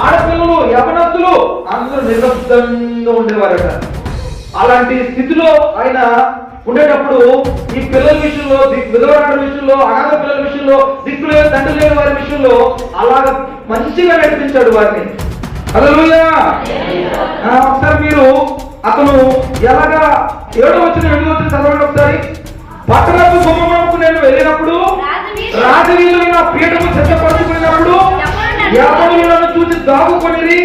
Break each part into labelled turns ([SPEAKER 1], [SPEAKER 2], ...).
[SPEAKER 1] ఆడపిల్లలు, యవనస్తులు అందరూ నిశ్శబ్దంగా ఉండేవారట. అలాంటి స్థితిలో ఆయన ఉండేటప్పుడు ఈ పిల్లల విషయంలో, విధవరాల విషయంలో, అనాథ పిల్లల విషయంలో, దిక్కు లేని తండ్రి లేని వారి విషయంలో అలాగ మంచిగా నడిపించాడు వారిని. హల్లెలూయా. ఒకసారి మీరు అతను ఎలాగా 7వ వచనం 8వ వచనం చదవండి ఒకసారి. పట్టణపు గుమ్మమునకు నేను వెళ్ళినప్పుడు రాజవీధులు నా పీఠము సిద్ధపరచుకున్నప్పుడు యవనులు నన్ను చూసి దాగుకొనిరి,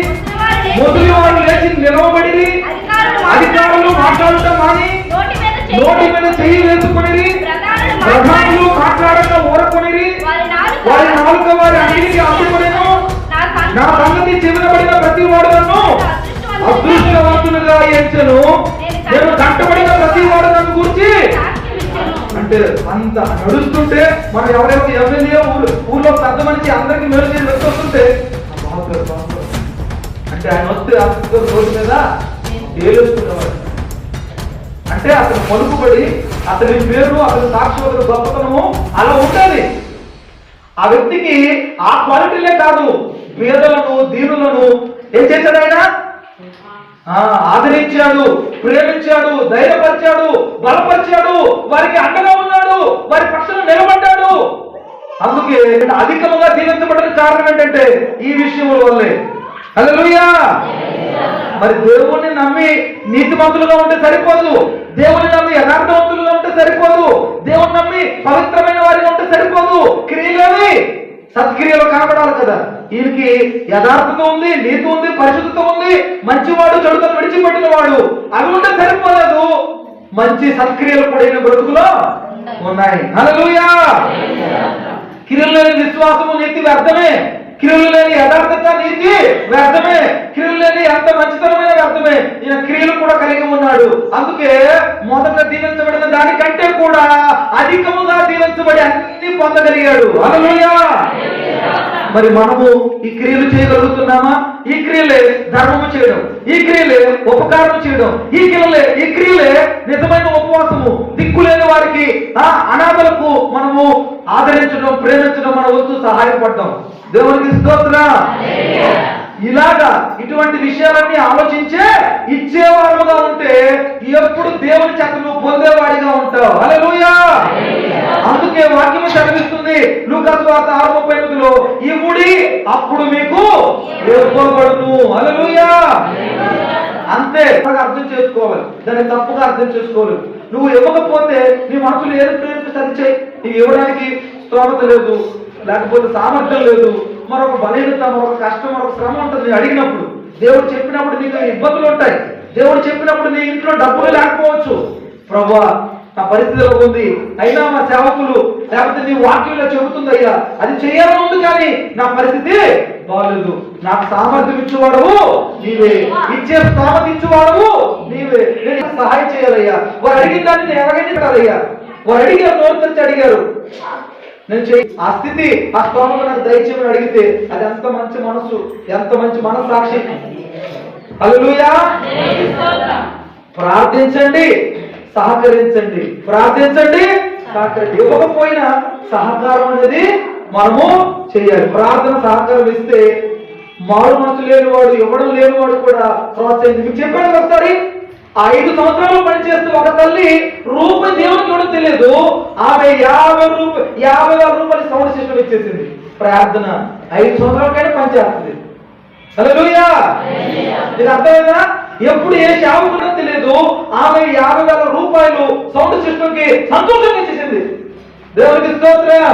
[SPEAKER 1] ముసలి వారు లేచి నిలవబడిరి, అధికారులు మాట్లాడటం మాని నోటి మీద చెయ్యి వేసుకొనిరి, ప్రధానులు మాట్లాడక ఊరకొనిరి, వారి నాలుక వారి అన్నిటికీ అడ్డుకొనెను. నా సంగతి చెవినబడిన ప్రతి వాడు నన్ను అదృష్టవంతులుగా ఎంచెను. నేను కంటబడిన ప్రతి వాడు నన్ను గురించి. అంటే అంత నడుస్తుంటే మనం ఎవరెవరు ఎమ్మెల్యే ఊర్లో పెద్ద మనిషి అందరికి మేలు చేసి వస్తుంటే అంటే ఆయన వస్తే అందరూ రోడ్డు మీద తేలుస్తున్నవాడు. అంటే అతను పలుకుబడి, అతని పేరు, అతని సాక్షి, గొప్పతనము అలా ఉంటుంది. ఆ వ్యక్తికి ఆ క్వాలిటీలే కాదు, పేదలను, దీనులను ఏం చేశాడు ఆయన? ఆదరించాడు, ప్రేమించాడు, ధైర్యపరిచాడు, బలపరిచాడు, వారికి అండగా ఉన్నాడు, వారి పక్షాన నిలబడ్డాడు. అందుకే అధికముగా దీవించబడిన కారణం ఏంటంటే ఈ విషయముల వల్లే. హల్లెలూయా. మరి దేవుణ్ణి నమ్మి నీతిమంతులుగా ఉంటే సరిపోదు, దేవుని నమ్మి యథార్థవంతులుగా ఉంటే సరిపోదు, దేవుని నమ్మి పవిత్రమైన వారిగా ఉంటే సరిపోదు. క్రియలేవి సత్క్రియలు కనబడాలి కదా. ఈయనకి యథార్థత ఉంది, నీతి ఉంది, పరిశుద్ధత ఉంది, మంచివాడు, చెడుతను విడిచిపెట్టిన వాడు, అవి ఉంటే సరిపోలేదు, మంచి సత్క్రియలు కూడా బ్రతుకులో ఉన్నాయి. హల్లెలూయా. క్రియలు లేని విశ్వాసము, నీతి వ్యర్థమే. క్రియలు లేని యథార్థత, నీతి వ్యర్థమే. క్రియలు లేని ఎంత మంచితనమైన వ్యర్థమే. ఈయన క్రియలు కూడా కలిగి ఉన్నాడు. అందుకే మొదట దీవించబడిన దానికంటే కూడా అధికముగా దీవించబడి అన్ని పొందగలిగాడు. హల్లెలూయా. మరి మనము ఈ క్రియలు చేయగలుగుతున్నామా? ఈ క్రియలే ధర్మము చేయడం, ఈ క్రియలే ఉపకారం చేయడం, ఈ క్రియలే నిజమైన ఉపవాసము, దిక్కులేని వారికి, అనాథలకు మనము ఆదరించడం, ప్రేమించడం, మన వంతు సహాయపడడం. దేవునికి స్తోత్రం. ఇలాగా ఇటువంటి విషయాలన్నీ ఆలోచించే ఇచ్చేవారుగా ఉంటే ఎప్పుడు దేవుని చేత నువ్వు పొందేవాడిగా ఉంటావు. హల్లెలూయా. అందుకే వాక్యము చదివిస్తుంది లూకా సువార్త 6:38లో, ఇవ్వుడి అప్పుడు మీకు ఇవ్వబడును. హల్లెలూయా. అంతే అర్థం చేసుకోవాలి, దాన్ని తప్పుగా అర్థం చేసుకోవాలి. నువ్వు ఇవ్వకపోతే నీ మనసులో ఏది ప్రేరేపిస్తే అది చేయి. నీకు ఇవ్వడానికి స్తోమత లేదు, లేకపోతే సామర్థ్యం లేదు, మరొక బలహీనత, మరొక కష్టం, మరొక శ్రమ ఉంటుంది. నేను అడిగినప్పుడు, దేవుడు చెప్పినప్పుడు నీకు ఇబ్బందులు ఉంటాయి. దేవుడు చెప్పినప్పుడు నీ ఇంట్లో డబ్బులు లేకపోవచ్చు. ప్రభువా నా పరిస్థితిలో ఉంది, అయినా మా సేవకులు లేకపోతే నీ వాక్యంలో చెబుతుంది అయ్యా, అది చేయాలని ఉంది, కానీ నా పరిస్థితి బాగలేదు. నాకు సామర్థ్యం ఇచ్చేవాడవు నీవే, ఇచ్చే స్తోమత ఇచ్చేవాడవు నీవే, నేను సహాయం చేయాలయ్యా. వారు అడిగిన దాన్ని నేను ఎలాగైనా కాదయ్యా. వారు అడిగారు, నోరు తెరిచి అడిగారు, నేను ఆ స్థితి, ఆ స్తోమత నాకు దయచేయమని అడిగితే అది ఎంత మంచి మనసు, ఎంత మంచి మనస్సాక్షి. హల్లెలూయా. ప్రార్థించండి, సహకరించండి, ప్రార్థించండి, సహకరించండి. ఇవ్వకపోయినా సహకారం అనేది మనము చేయాలి. ప్రార్థన సహకారం ఇస్తే మారు మనసు లేనివాడు, ఇవ్వడం లేనివాడు కూడా ప్రోత్సహించి. మీకు చెప్పాను ఒకసారి, 5 సంవత్సరాలు పనిచేస్తూ ఒక తల్లి రూపాయి దేవునికి కూడా తెలియదు, ఆమె 50,000 రూపాయలు సౌండ్ సిస్టమ్ ఇచ్చేసింది. ప్రార్థన 5 సంవత్సరాలకైనా పనిచేస్తుంది. హల్లెలూయా. ఇది అర్థమైందా? ఎప్పుడు ఏ సేవకుడో తెలియదు, ఆమె 50,000 రూపాయలు సౌండ్ సిస్టమ్ కి సంతోషంగా ఇచ్చేసింది. దేవునికి స్తోత్రం.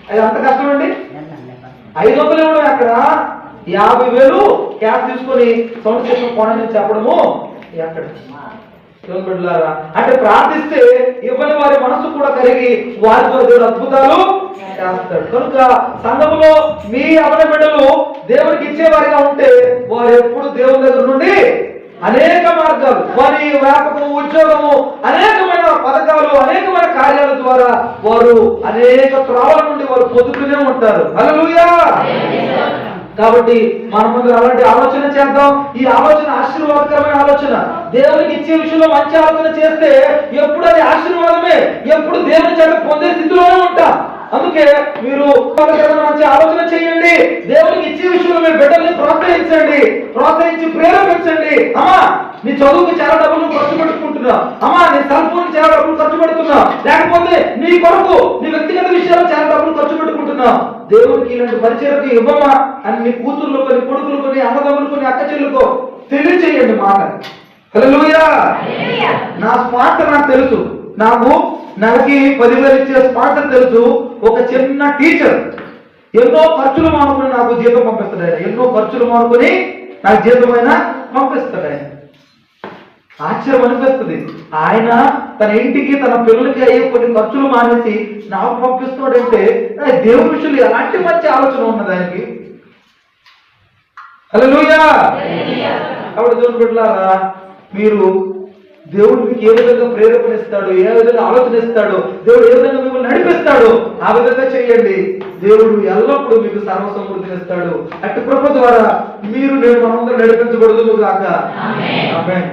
[SPEAKER 1] అది అంత కష్టం అండి. 500 ఇవ్వడం అక్కడ 50,000 క్యాష్ తీసుకొని సౌండ్ సిస్టమ్ కొనని చెప్పడము ఎక్కడ? అంటే ప్రార్థిస్తే ఇవ్వని వారి మనసు కూడా కరిగి వారితో దేవుడు అద్భుతాలు చేస్తాడు. కనుక సంఘములో మీ అవన బిడ్డలు దేవుడికి ఇచ్చేవారిగా ఉంటే వారు ఎప్పుడు దేవుని దగ్గర నుండి అనేక మార్గాలు, వారి వ్యాపకము, ఉద్యోగము, అనేకమైన పథకాలు, అనేకమైన కార్యాల ద్వారా వారు అనేక త్రోవల నుండి వారు పొందుతూనే ఉంటారు. హల్లెలూయా. కాబట్టి మనమందరం అలాంటి ఆలోచన చేద్దాం. ఈ ఆలోచన ఆశీర్వాదకరమైన ఆలోచన. దేవునికి ఇచ్చే విషయంలో మంచి ఆలోచన చేస్తే ఎప్పుడు అది ఆశీర్వాదమే, ఎప్పుడు దేవుని చేత పొందే స్థితిలోనే ఉంటాం. అందుకే మీరు మంచి ఆలోచన చేయండి. దేవునికి ఇచ్చే విషయంలో మీ బిడ్డల్ని ప్రోత్సహించండి, ప్రోత్సహించి ప్రేరేపించండి. అమ్మా నీ చదువుకు చాలా డబ్బులు ఖర్చు పెట్టుకుంటున్నావు, అమ్మా నీ సెల్ ఫోన్ చాలా డబ్బులు ఖర్చు పెడుతున్నావు, లేకపోతే నీ కొరకు నీ వ్యక్తిగత విషయాలు చాలా డబ్బులు ఖర్చు పెట్టుకుంటున్నావు. దేవుడికి ఇలాంటి పరిచయకు ఇవ్వమా అని నీ కూతుర్లు కొని, కొడుకులు కొని, అన్నదమ్ములు కొని, అక్క చెల్లుకో తెలియచేయండి మాట. హల్లెలూయా. నా స్పాన్సర్ నాకు తెలుసు, నాకు నెలకి 10,000 ఇచ్చే స్పాన్సర్ తెలుసు. ఒక చిన్న టీచర్ ఎన్నో ఖర్చులు మానుకుని నాకు జీతం పంపిస్తాడు ఆయన, ఎన్నో ఖర్చులు మానుకుని నాకు జీతమైనా పంపిస్తాడు ఆయన. ఆశ్చర్యం అనిపిస్తుంది. ఆయన తన ఇంటికి తన పిల్లలకి అయ్యే కొన్ని ఖర్చులు మానేసి నాకు పంపిస్తాడంటే దేవుడి విషయంలో ఎలాంటి మంచి ఆలోచన ఉన్నది ఆయనకి. హల్లెలూయా. కాబట్టి దేవుని బిడ్డలారా, మీరు దేవుడు మీకు ఏ విధంగా ప్రేరేపణిస్తాడు, ఏ విధంగా ఆలోచన ఇస్తాడు, దేవుడు ఏ విధంగా మిమ్మల్ని నడిపిస్తాడు, ఆ విధంగా చేయండి. దేవుడు ఎల్లప్పుడూ మీకు సర్వ సమృద్ధిని ఇస్తాడు. అట్టి కృప ద్వారా మీరు నేను మనందరూ నడిపించబడదు కాక. ఆమేన్.